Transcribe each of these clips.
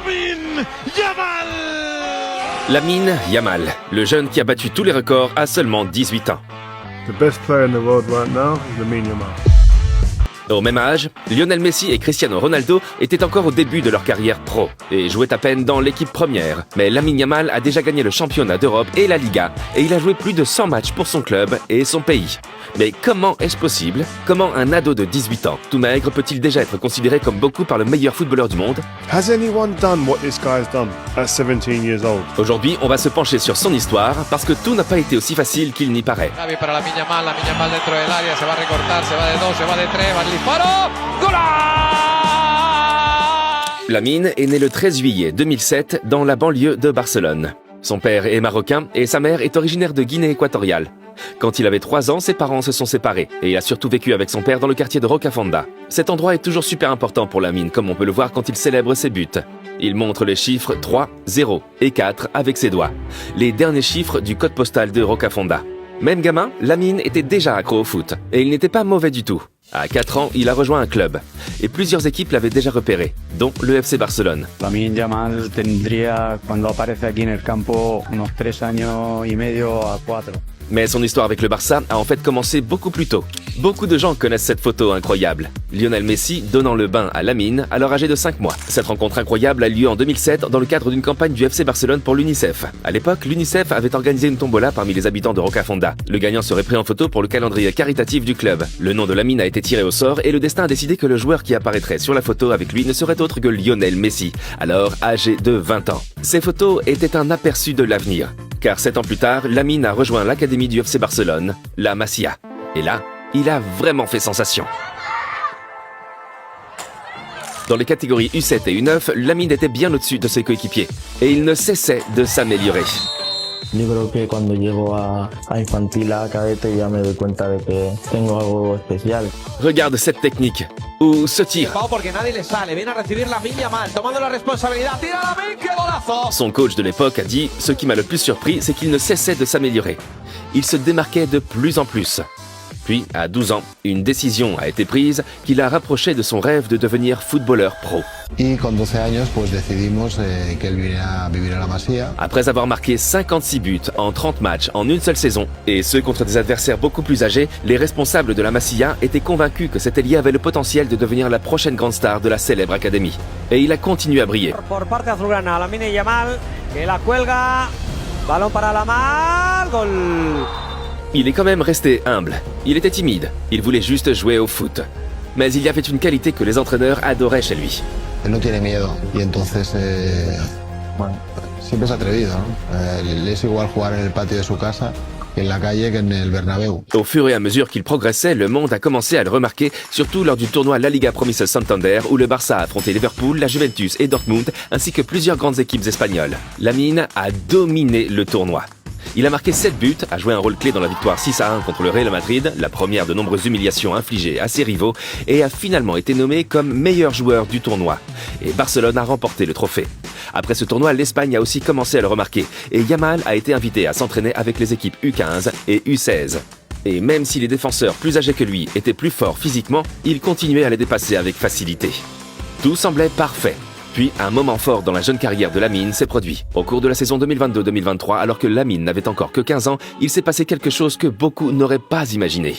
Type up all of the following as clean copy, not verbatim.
Lamine Yamal. Lamine Yamal, le jeune qui a battu tous les records à seulement 18 ans. The best player in the world right now is Lamine Yamal. Au même âge, Lionel Messi et Cristiano Ronaldo étaient encore au début de leur carrière pro et jouaient à peine dans l'équipe première. Mais Lamine Yamal a déjà gagné le championnat d'Europe et la Liga et il a joué plus de 100 matchs pour son club et son pays. Mais comment est-ce possible? Comment un ado de 18 ans, tout maigre, peut-il déjà être considéré comme beaucoup par le meilleur footballeur du monde? Has anyone done what this guy has done at 17 years old? Aujourd'hui, on va se pencher sur son histoire parce que tout n'a pas été aussi facile qu'il n'y paraît. Gavi para Lamine Yamal dentro del área, se va a recortar, se va de dos, se va de tres, va el disparo. ¡Golazo! Lamine est né le 13 juillet 2007 dans la banlieue de Barcelone. Son père est marocain et sa mère est originaire de Guinée équatoriale. Quand il avait 3 ans, ses parents se sont séparés et il a surtout vécu avec son père dans le quartier de Rocafonda. Cet endroit est toujours super important pour Lamine, comme on peut le voir quand il célèbre ses buts. Il montre les chiffres 3, 0 et 4 avec ses doigts, les derniers chiffres du code postal de Rocafonda. Même gamin, Lamine était déjà accro au foot et il n'était pas mauvais du tout. À 4 ans, il a rejoint un club et plusieurs équipes l'avaient déjà repéré, dont le FC Barcelone. Lamine Yamal tendría, cuando aparece aquí en el campo, unos 3 años y medio a 4. Mais son histoire avec le Barça a en fait commencé beaucoup plus tôt. Beaucoup de gens connaissent cette photo incroyable. Lionel Messi donnant le bain à Lamine, alors âgé de 5 mois. Cette rencontre incroyable a lieu en 2007 dans le cadre d'une campagne du FC Barcelone pour l'UNICEF. À l'époque, l'UNICEF avait organisé une tombola parmi les habitants de Rocafonda. Le gagnant serait pris en photo pour le calendrier caritatif du club. Le nom de Lamine a été tiré au sort et le destin a décidé que le joueur qui apparaîtrait sur la photo avec lui ne serait autre que Lionel Messi, alors âgé de 20 ans. Ces photos étaient un aperçu de l'avenir. Car 7 ans plus tard, Lamine a rejoint l'académie du FC Barcelone, la Masia. Et là, il a vraiment fait sensation. Dans les catégories U7 et U9, Lamine était bien au-dessus de ses coéquipiers. Et il ne cessait de s'améliorer. Yo creo que cuando llego a infantil, a cadete, ya me doy cuenta de que tengo algo especial. Regarde cette technique, ou ce tir. Porque nadie le sale, viene a recibir Lamine Yamal, tomando la responsabilidad, tira Lamine, qué golazo. Son coach de l'époque a dit « Ce qui m'a le plus surpris, c'est qu'il ne cessait de s'améliorer. Il se démarquait de plus en plus. » Puis, à 12 ans, une décision a été prise qui l'a rapproché de son rêve de devenir footballeur pro. Y con 12 años pues decidimos que él viniera a vivir a la Masía. Après avoir marqué 56 buts en 30 matchs en une seule saison, et ce contre des adversaires beaucoup plus âgés, les responsables de la Masia étaient convaincus que cet ailier avait le potentiel de devenir la prochaine grande star de la célèbre académie. Et il a continué à briller. Por parte azulgrana, Lamine Yamal, que la cuelga, balón para Yamal, gol. Il est quand même resté humble. Il était timide. Il voulait juste jouer au foot. Mais il y avait une qualité que les entraîneurs adoraient chez lui. Él no tiene miedo y entonces bueno, siempre es atrevido, ¿no? Le es igual jugar en el patio de su casa en la calle que en el Bernabéu. Au fur et à mesure qu'il progressait, le monde a commencé à le remarquer, surtout lors du tournoi La Liga Promises Santander où le Barça a affronté Liverpool, la Juventus et Dortmund, ainsi que plusieurs grandes équipes espagnoles. Lamine a dominé le tournoi. Il a marqué 7 buts, a joué un rôle clé dans la victoire 6-1 contre le Real Madrid, la première de nombreuses humiliations infligées à ses rivaux, et a finalement été nommé comme meilleur joueur du tournoi. Et Barcelone a remporté le trophée. Après ce tournoi, l'Espagne a aussi commencé à le remarquer, et Yamal a été invité à s'entraîner avec les équipes U15 et U16. Et même si les défenseurs plus âgés que lui étaient plus forts physiquement, il continuait à les dépasser avec facilité. Tout semblait parfait. Puis, un moment fort dans la jeune carrière de Lamine s'est produit. Au cours de la saison 2022-2023, alors que Lamine n'avait encore que 15 ans, il s'est passé quelque chose que beaucoup n'auraient pas imaginé.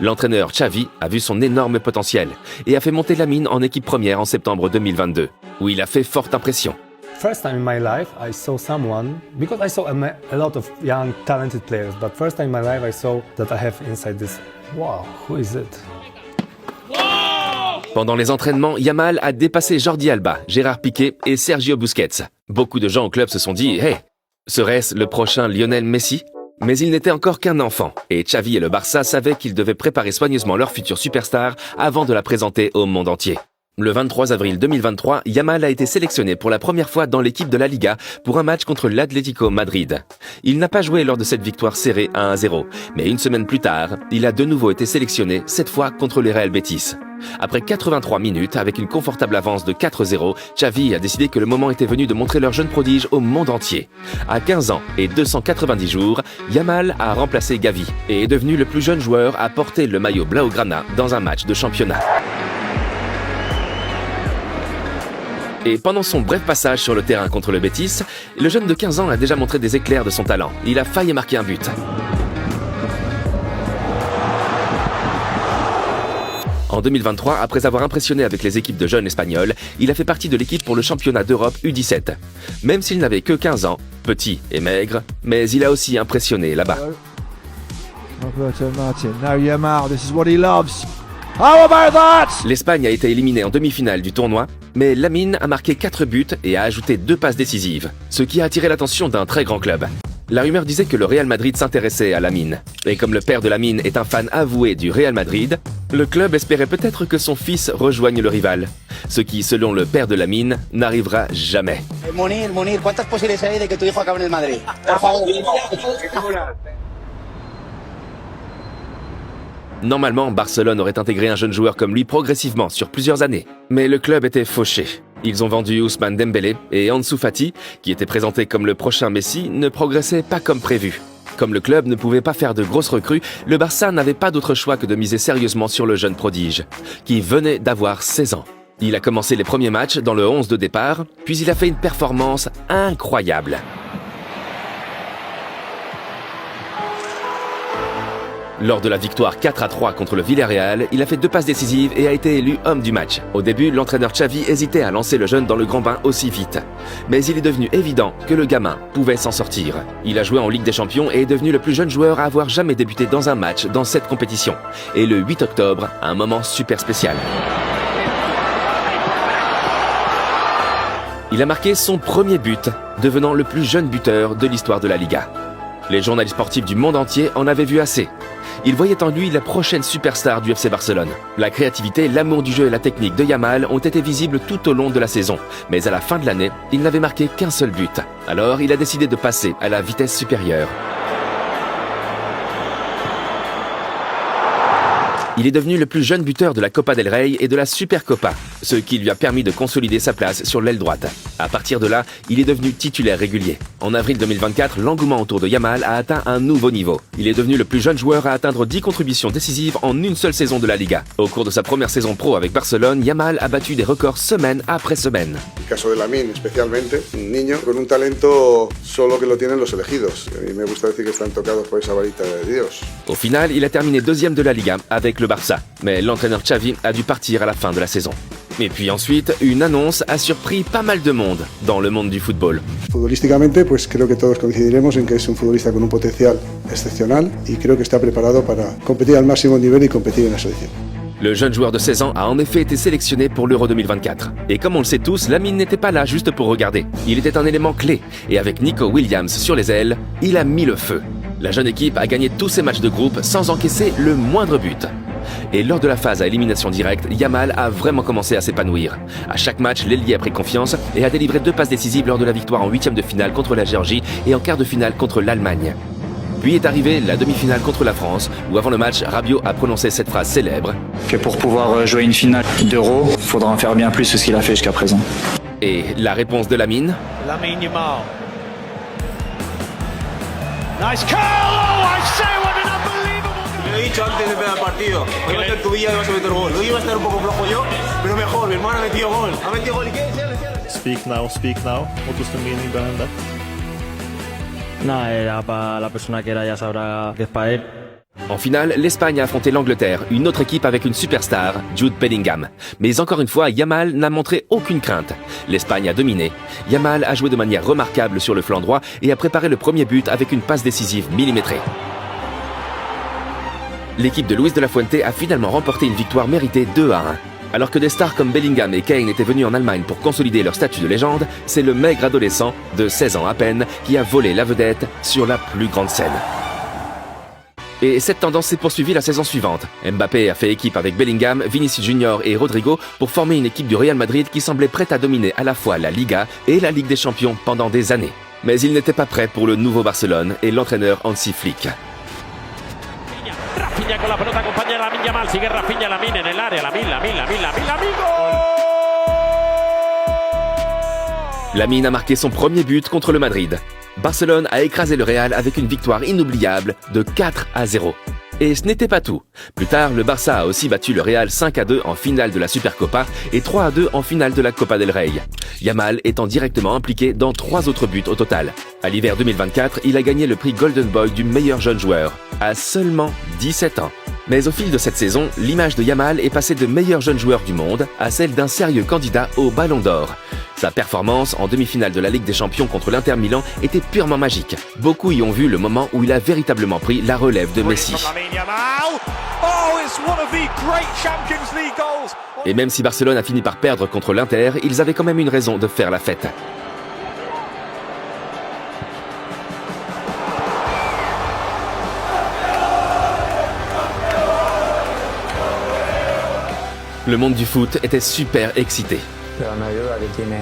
L'entraîneur Xavi a vu son énorme potentiel et a fait monter Lamine en équipe première en septembre 2022, où il a fait forte impression. First time in my life, I saw someone, because I saw a lot of young, talented players, but first time in my life I saw that I have inside this, wow, who is it? Pendant les entraînements, Yamal a dépassé Jordi Alba, Gérard Piqué et Sergio Busquets. Beaucoup de gens au club se sont dit « Hey, serait-ce le prochain Lionel Messi ?» Mais il n'était encore qu'un enfant, et Xavi et le Barça savaient qu'ils devaient préparer soigneusement leur future superstar avant de la présenter au monde entier. Le 23 avril 2023, Yamal a été sélectionné pour la première fois dans l'équipe de la Liga pour un match contre l'Atlético Madrid. Il n'a pas joué lors de cette victoire serrée à 1-0, mais une semaine plus tard, il a de nouveau été sélectionné, cette fois contre le Real Betis. Après 83 minutes, avec une confortable avance de 4-0, Xavi a décidé que le moment était venu de montrer leur jeune prodige au monde entier. À 15 ans et 290 jours, Yamal a remplacé Gavi et est devenu le plus jeune joueur à porter le maillot blaugrana dans un match de championnat. Et pendant son bref passage sur le terrain contre le Betis, le jeune de 15 ans a déjà montré des éclairs de son talent. Il a failli marquer un but. En 2023, après avoir impressionné avec les équipes de jeunes espagnols, il a fait partie de l'équipe pour le championnat d'Europe U17. Même s'il n'avait que 15 ans, petit et maigre, mais il a aussi impressionné là-bas. L'Espagne a été éliminée en demi-finale du tournoi, mais Lamine a marqué 4 buts et a ajouté 2 passes décisives, ce qui a attiré l'attention d'un très grand club. La rumeur disait que le Real Madrid s'intéressait à Lamine. Et comme le père de Lamine est un fan avoué du Real Madrid, le club espérait peut-être que son fils rejoigne le rival. Ce qui, selon le père de Lamine, n'arrivera jamais. Munir, ¿cuántas posibilidades hay de que tu hijo acabe en el Madrid? Por favor. Normalement, Barcelone aurait intégré un jeune joueur comme lui progressivement sur plusieurs années. Mais le club était fauché. Ils ont vendu Ousmane Dembélé et Ansu Fati, qui était présenté comme le prochain Messi, ne progressait pas comme prévu. Comme le club ne pouvait pas faire de grosses recrues, le Barça n'avait pas d'autre choix que de miser sérieusement sur le jeune prodige, qui venait d'avoir 16 ans. Il a commencé les premiers matchs dans le 11 de départ, puis il a fait une performance incroyable. Lors de la victoire 4-3 contre le Villarreal, il a fait 2 passes décisives et a été élu homme du match. Au début, l'entraîneur Xavi hésitait à lancer le jeune dans le grand bain aussi vite. Mais il est devenu évident que le gamin pouvait s'en sortir. Il a joué en Ligue des Champions et est devenu le plus jeune joueur à avoir jamais débuté dans un match dans cette compétition. Et le 8 octobre, un moment super spécial. Il a marqué son premier but, devenant le plus jeune buteur de l'histoire de la Liga. Les journalistes sportifs du monde entier en avaient vu assez. Ils voyaient en lui la prochaine superstar du FC Barcelone. La créativité, l'amour du jeu et la technique de Yamal ont été visibles tout au long de la saison. Mais à la fin de l'année, il n'avait marqué qu'un seul but. Alors, il a décidé de passer à la vitesse supérieure. Il est devenu le plus jeune buteur de la Copa del Rey et de la Supercopa, ce qui lui a permis de consolider sa place sur l'aile droite. À partir de là, il est devenu titulaire régulier. En avril 2024, l'engouement autour de Yamal a atteint un nouveau niveau. Il est devenu le plus jeune joueur à atteindre 10 contributions décisives en une seule saison de la Liga. Au cours de sa première saison pro avec Barcelone, Yamal a battu des records semaine après semaine. El caso de Lamine, especialmente, un niño con un talento solo que lo tienen los elegidos. A mí me gusta decir que están tocados por esa varita de Dios. Au final, il a terminé 2e de la Liga avec le Barça, mais l'entraîneur Xavi a dû partir à la fin de la saison. Et puis ensuite, une annonce a surpris pas mal de monde dans le monde du football. Futbolísticamente, pues creo que todos coincidiremos en que es un futbolista con un potencial excepcional y creo que está preparado para competir al máximo nivel y competir en la selección. Le jeune joueur de 16 ans a en effet été sélectionné pour l'Euro 2024. Et comme on le sait tous, Lamine n'était pas là juste pour regarder. Il était un élément clé, et avec Nico Williams sur les ailes, il a mis le feu. La jeune équipe a gagné tous ses matchs de groupe sans encaisser le moindre but. Et lors de la phase à élimination directe, Yamal a vraiment commencé à s'épanouir. À chaque match, l'ailier a pris confiance et a délivré 2 passes décisives lors de la victoire en 8e de finale contre la Géorgie et en quart de finale contre l'Allemagne. Puis est arrivée la demi-finale contre la France, où avant le match, Rabiot a prononcé cette phrase célèbre. Que pour pouvoir jouer une finale d'Euro, il faudra en faire bien plus que ce qu'il a fait jusqu'à présent. Et la réponse de Lamine? Lamine Yamal. Nice curl! Oh, I say what an unbelievable... Lo he dicho antes de empezar el partido. Voy a meter tu villa y vas a meter gol. Hoy iba a estar un poco flojo yo, pero mejor. Mi hermano ha metido gol. Ha metido gol. ¿Y qué? Speak now, speak now. What was the meaning behind that? Nada, era para la persona que era, ya sabrá que es para él. En finale, l'Espagne a affronté l'Angleterre, une autre équipe avec une superstar, Jude Bellingham. Mais encore une fois, Yamal n'a montré aucune crainte. L'Espagne a dominé. Yamal a joué de manière remarquable sur le flanc droit et a préparé le premier but avec une passe décisive millimétrée. L'équipe de Luis de la Fuente a finalement remporté une victoire méritée 2-1. Alors que des stars comme Bellingham et Kane étaient venus en Allemagne pour consolider leur statut de légende, c'est le maigre adolescent, de 16 ans à peine, qui a volé la vedette sur la plus grande scène. Et cette tendance s'est poursuivie la saison suivante. Mbappé a fait équipe avec Bellingham, Vinicius Junior et Rodrigo pour former une équipe du Real Madrid qui semblait prête à dominer à la fois la Liga et la Ligue des Champions pendant des années. Mais il n'était pas prêt pour le nouveau Barcelone et l'entraîneur Hansi Flick. Rafinha con la pelota acompaña a Lamine Yamal. Sigue Rafinha, Lamine en el área. Lamine. Lamine a marqué son premier but contre le Madrid. Barcelone a écrasé le Real avec une victoire inoubliable de 4-0. Et ce n'était pas tout. Plus tard, le Barça a aussi battu le Real 5-2 en finale de la Supercopa et 3-2 en finale de la Copa del Rey. Yamal étant directement impliqué dans 3 autres buts au total. À l'hiver 2024, il a gagné le prix Golden Boy du meilleur jeune joueur, à seulement 17 ans. Mais au fil de cette saison, l'image de Yamal est passée de meilleur jeune joueur du monde à celle d'un sérieux candidat au Ballon d'Or. Sa performance en demi-finale de la Ligue des Champions contre l'Inter Milan était purement magique. Beaucoup y ont vu le moment où il a véritablement pris la relève de Messi. Et même si Barcelone a fini par perdre contre l'Inter, ils avaient quand même une raison de faire la fête. Le monde du foot était super excité. Pero no hay duda que tiene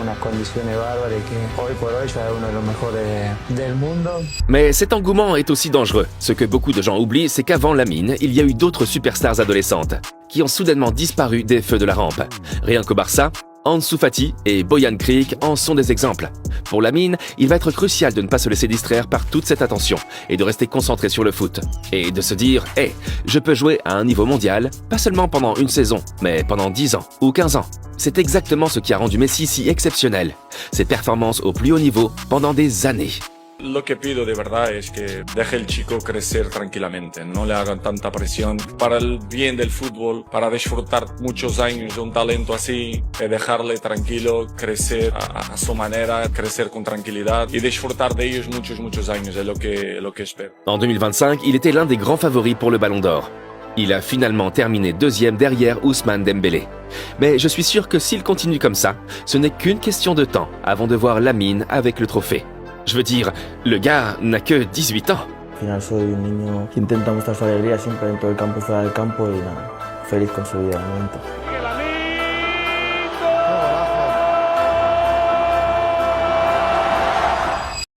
unas condiciones bárbaras y que hoy por hoy ya es uno de los mejores del mundo. Mais cet engouement est aussi dangereux. Ce que beaucoup de gens oublient, c'est qu'avant Lamine, il y a eu d'autres superstars adolescentes qui ont soudainement disparu des feux de la rampe. Rien qu'au Barça, Ansu Fati et Bojan Krić en sont des exemples. Pour Lamine, il va être crucial de ne pas se laisser distraire par toute cette attention et de rester concentré sur le foot. Et de se dire, hey, je peux jouer à un niveau mondial, pas seulement pendant une saison, mais pendant 10 ans ou 15 ans. C'est exactement ce qui a rendu Messi si exceptionnel. Ses performances au plus haut niveau pendant des années. Lo que pido de verdad es que deje el chico crecer tranquilamente, no le hagan tanta presión para el bien del fútbol, para disfrutar muchos años de un talento así, de dejarle tranquilo, crecer a su manera, crecer con tranquilidad y disfrutar de ellos muchos años, es lo que espero. En 2025, il était l'un des grands favoris pour le Ballon d'Or. Il a finalement terminé 2e derrière Ousmane Dembélé. Mais je suis sûr que s'il continue comme ça, ce n'est qu'une question de temps avant de voir Lamine avec le trophée. Je veux dire, le gars n'a que 18 ans. Al final soy un niño que intenta mostrar su alegría siempre dentro del campo y fuera del campo y nada, feliz con su vida de momento.